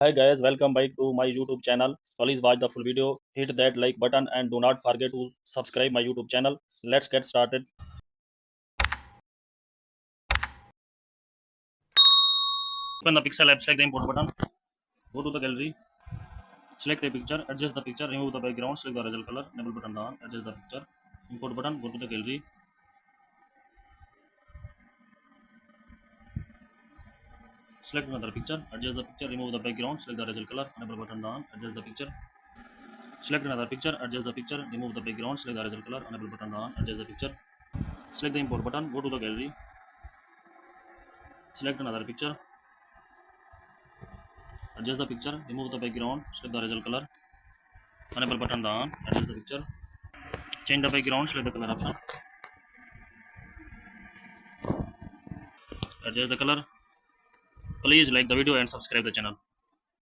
Hi guys, welcome back to my YouTube channel. Please watch the full video, hit that like button and do not forget to subscribe my YouTube channel. Let's get started. Open the pixel app, select the import button, go to the gallery, select a picture, adjust the picture, remove the background, select the original color, enable button down, adjust the picture, import button, go to the gallery, select another picture, adjust the picture, remove the background, select the original color, enable button down, adjust the picture, select another picture, adjust the picture, remove the background, select the original color, enable button down, adjust the picture, select the import button, go to the gallery, select another picture, adjust the picture, remove the background, select the original color, enable button down, adjust the picture, change the background, select the color option, adjust the color. Please like the video and subscribe the channel.